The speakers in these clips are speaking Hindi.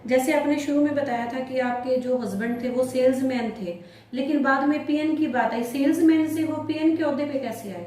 जैसे आपने शुरू में बताया था कि आपके जो हस्बैंड थे वो सेल्समैन थे, लेकिन बाद में पीएन की बात आई, सेल्समैन से वो पीएन के ओहदे पे कैसे आए?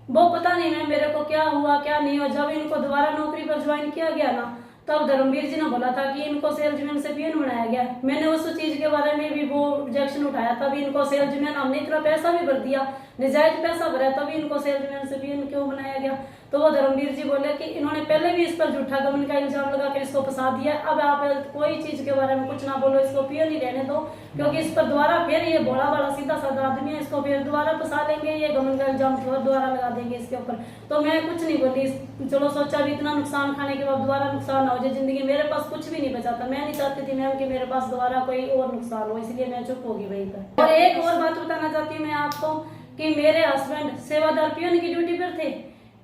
वो पता नहीं है मेरे को क्या हुआ क्या नहीं हुआ। जब इनको दोबारा नौकरी पर ज्वाइन किया गया ना, तब धर्मवीर जी ने बोला था कि इनको सेल्समैन से पीएन बनाया गया। मैंने उस चीज के बारे में भी वो ऑब्जेक्शन उठाया, तभी इनको सेल्समैन, हमने इतना पैसा भी भर दिया, नजायज पैसा भरा, तभी इनको सेल्समैन से पीएन क्यों बनाया गया। तो वो धर्मवीर जी बोले कि इन्होंने पहले भी इस पर झूठा गमन का इल्जाम लगा कर इसको फंसा दिया। अब आप कोई चीज के बारे में कुछ ना बोलो, इसको पीएन ही रहने दो, क्योंकि इस पर दोबारा फिर ये भोला भाला सीधा साधा आदमी है, इसको फिर दोबारा फंसा लेंगे, ये गमन का इल्जाम दोबारा लगा देंगे इसके ऊपर। तो मैं कुछ नहीं बोली, चलो सोचा भी इतना नुकसान खाने के बाद दोबारा नुकसान ना हो जाए जिंदगी। मेरे पास कुछ भी नहीं बचा था, मैं नहीं चाहती थी मैम कि मेरे पास दोबारा कोई और नुकसान हो, इसलिए मैं चुप होगी वहीं पर। और एक और बात बताना चाहती हूँ मैं आपको कि मेरे हस्बैंड सेवादार पीएन की ड्यूटी पर थे।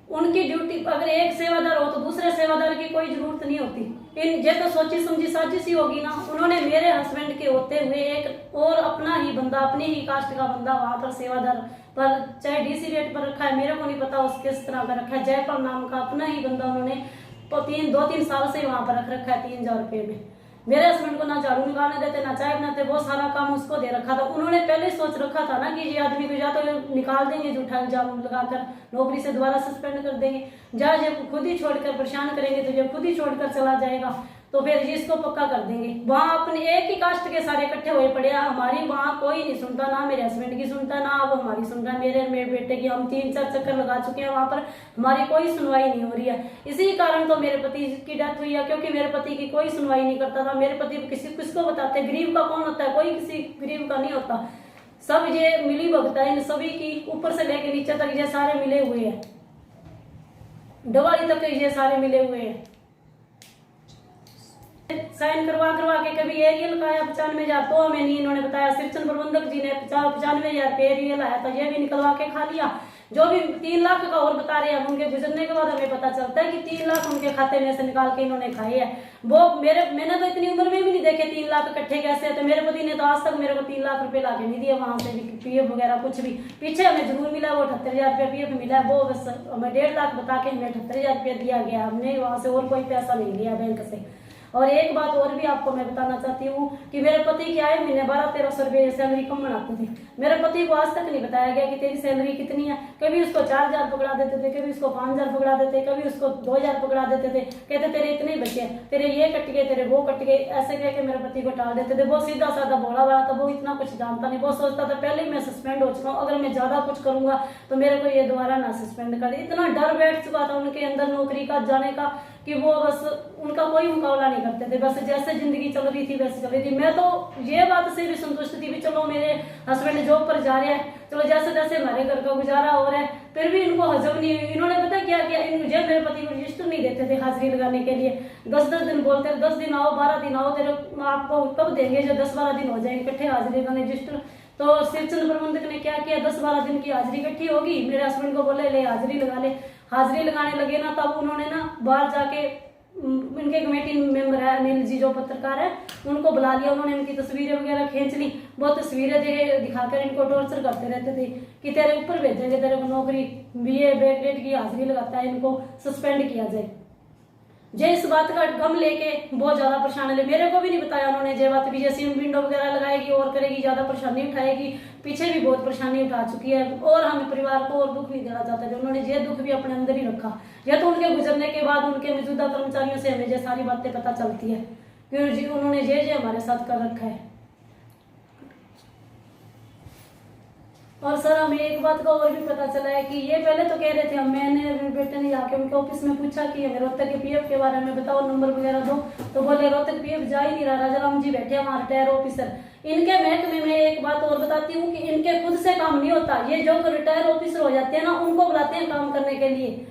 उनकी ड्यूटी, अगर एक सेवादार हो तो दूसरे सेवादार की कोई जरूरत नहीं होती। इन ये तो सोची समझी साजिश ही होगी ना। उन्होंने मेरे हस्बैंड के होते हुए एक और अपना ही बंदा, अपनी ही कास्ट का बंदा वहां पर सेवादार पर, चाहे डीसी रेट पर रखा है, मेरे को नहीं पता उसके किस तरह का रखा है, जयपाल नाम का अपना ही बंदा उन्होंने 2-3 साल से वहां पर रख रखा है 3000 रुपये में। मेरे हस्बैंड को ना झाड़ू निकालने देते, ना चाय बनाते, वो सारा काम उसको दे रखा था। उन्होंने पहले सोच रखा था ना कि ये आदमी को या तो निकाल देंगे झूठा इल्जाम लगाकर, नौकरी से दोबारा सस्पेंड कर देंगे, या ये खुद ही छोड़कर परेशान करेंगे तो ये खुद ही छोड़कर चला जाएगा, तो फिर इसको पक्का कर देंगे। वहां अपने एक ही कास्ट के सारे इकट्ठे हुए पड़े हैं, हमारी वहां कोई नहीं सुनता, ना मेरे हस्बैंड की सुनता, ना अब हमारी सुन रहा है। मेरे बेटे की हम 3-4 चक्कर लगा चुके हैं, वहां पर हमारी कोई सुनवाई नहीं हो रही है। इसी कारण तो मेरे पति की डेथ हुई है, क्योंकि मेरे पति की कोई सुनवाई नहीं करता था। मेरे पति किसको बताते, गरीब का कौन होता है, कोई किसी गरीब का नहीं होता। सब ये मिली भगत है इन सभी की, ऊपर से लेके नीचे तक ये सारे मिले हुए हैं, दिवाली तक ये सारे मिले हुए हैं। साइन करवा के कभी एरियल का आया 95,000, तो हमें नहीं इन्होंने बताया। सिरचन प्रबंधक जी ने 95,000 रुपये एरियल आया था, ये भी निकलवा के खा लिया। जो भी 3 लाख का और बता रहे हैं, उनके गुजरने के बाद हमें पता चलता है कि 3 लाख उनके खाते में से निकाल के इन्होंने खाए हैं। वो मैंने तो इतनी उम्र में भी नहीं देखे 3 लाख इकट्ठे कैसे। तो मेरे पति ने तो आज तक मेरे को 3 लाख रुपए लाके नहीं दिए, वहां से भी पीएफ वगैरह कुछ भी। पीछे हमें जरूर मिला वो 78,000 रुपया पीएफ मिला, वो बस हमें 1.5 लाख बता के हमें 78,000 रुपया दिया गया। हमने वहां से और कोई पैसा नहीं लिया बैंक से। और एक बात और भी आपको मैं बताना चाहती हूँ कि मेरे पति की आए महीने 1200-1300 रुपये सैलरी कम बनाते थे। मेरे पति को आज तक नहीं बताया गया कि तेरी सैलरी कितनी है। कभी उसको 4,000 पकड़ा देते थे, कभी उसको 5,000 पकड़ा देते, कभी उसको 2,000 पकड़ा देते थे। कहते तेरे इतने बचे, तेरे ये कट गए, तेरे वो कट गए, ऐसे कह के मेरे पति को टाल देते थे। वो सीधा साधा भोला वाला था, वो इतना कुछ जानता नहीं। वो सोचता था पहले ही मैं सस्पेंड हो चुका हूँ, अगर मैं ज्यादा कुछ करूंगा तो मेरे को ये दोबारा ना सस्पेंड कर दे। इतना डर बैठ चुका था उनके अंदर नौकरी का जाने का कि वो बस उनका कोई मुकाबला नहीं करते थे। बस जैसे जिंदगी चल रही थी वैसे चल रही थी। मैं तो ये बात से भी संतुष्ट थी भी चलो मेरे हस्बैंड जॉब पर जा रहे हैं, चलो जैसे जैसे हमारे घर का गुजारा हो रहा है। फिर भी इनको हजम नहीं हुई। इन्होंने पता क्या किया, मुझे मेरे पति को रजिस्टर नहीं देते थे हाजिरी लगाने के लिए। 10-10 दिन बोलते, 10 दिन आओ, 12 दिन आओ, तेरे आपको कब देंगे, जो 10-12 दिन हो जाएंगे इकट्ठे हाजिरी लगाने रजिस्टर। तो सिरचंद प्रबंधक ने क्या किया, 10-12 दिन की हाजिरी इकट्ठी होगी, मेरे हस्बैंड को बोले ले हाजिरी लगा ले। हाजिरी लगाने लगे ना, तब उन्होंने ना बाहर जाके इनके कमेटी मेंबर है अनिल जी जो पत्रकार है, उनको बुला लिया। उन्होंने इनकी तस्वीरें वगैरह खींच ली। वो तस्वीरें दिखाकर इनको टॉर्चर करते रहते थे कि तेरे ऊपर भेजेंगे, तेरे को नौकरी बीए बैकडेट की हाजिरी लगाता है, इनको सस्पेंड किया जाए। जे इस बात का गम लेके बहुत ज्यादा परेशान है। मेरे को भी नहीं बताया उन्होंने जे बात भी, जैसे विंडो वगैरह लगाएगी और करेगी, ज्यादा परेशानी उठाएगी। पीछे भी बहुत परेशानी उठा चुकी है और हम परिवार को और दुख नहीं देना चाहते थे। उन्होंने ये दुख भी अपने अंदर ही रखा। यह तो उनके गुजरने के बाद उनके मौजूदा कर्मचारियों से हमें ये सारी बातें पता चलती है कि उन्होंने ये हमारे साथ कर रखा है। और सर हमें एक बात का और भी पता चला है कि ये पहले तो कह रहे थे, मैंने बेटे ने जाके उनके ऑफिस में पूछा कि हमें रोहतक के पीएफ के बारे में बताओ, नंबर वगैरह दो। तो बोले रोहतक पीएफ जा ही नहीं रहा, राजाराम जी बैठे हमारे रिटायर ऑफिसर। इनके महकमे में एक बात और बताती हूँ कि इनके खुद से काम नहीं होता। ये जो रिटायर ऑफिसर हो जाते हैं ना, उनको बुलाते हैं काम करने के लिए,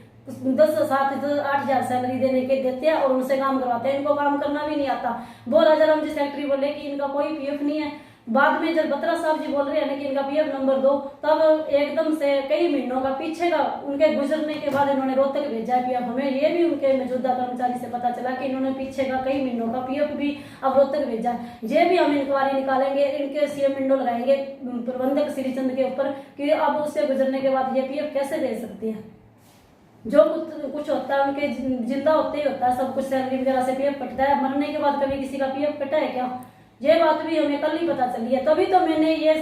10-7-8 सैलरी देने के देते हैं और उनसे काम करवाते हैं। इनको काम करना भी नहीं आता। वो राजाराम जी सेक्रेटरी बोले कि इनका कोई पीएफ नहीं है। बाद में जब बत्रा साहब जी बोल रहे हैं कि इनका पीएफ नंबर दो, तब एकदम से कई महीनों का पीछे का उनके गुजरने के बाद इन्होंने रोहतक भेजा है पीएफ। हमें ये भी उनके मौजूदा कर्मचारी से पता चला कि इन्होंने पीछे का कई महीनों का पीएफ भी अब रोहतक भेजा है। ये भी हम इंक्वायरी निकालेंगे, इनके सीएम विंडो लगाएंगे प्रबंधक श्रीचंद के ऊपर कि अब उससे गुजरने के बाद ये पीएफ कैसे दे सकते हैं। जो कुछ होता है उनके जिंदा होते ही होता है सब कुछ, सैलरी वगैरह से पीएफ कटता है, मरने के बाद कभी किसी का पीएफ कटा है क्या? ये बात भी हमें कल ही पता चली है। तभी तो मैंने ये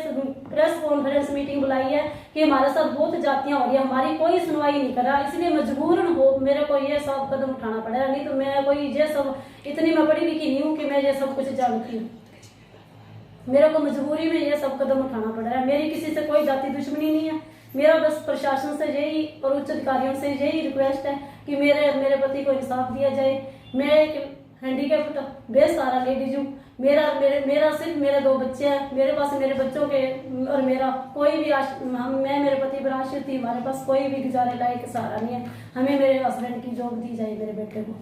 प्रेस कॉन्फ्रेंस मीटिंग बुलाई है कि हमारे साथ बहुत जातियां हो रही है, हमारी कोई सुनवाई नहीं कर रहा, इसलिए मजबूरन हो मेरे को ये सब कदम उठाना पड़ेगा। नहीं तो मैं कोई ये सब, इतनी मैं पढ़ी लिखी नहीं हूँ कि मैं ये सब कुछ जानती हूँ। मेरे को मजबूरी में ये सब कदम उठाना पड़ रहा है। मेरी किसी से कोई जाति दुश्मनी नहीं है, मेरा बस प्रशासन से यही और उच्च अधिकारियों से यही रिक्वेस्ट है कि मेरे पति को इंसाफ दिया जाए। मैं एक हैंडीकैप्ड बेसहारा लेडीज हूँ, मेरा सिर्फ मेरे 2 बच्चे हैं, मेरे पास मेरे बच्चों के और मेरा कोई भी मैं मेरे पति पर आश्रित थी, हमारे पास कोई भी गुजारे लायक सहारा नहीं है। हमें मेरे हस्बैंड की जॉब दी जाए मेरे बेटे को।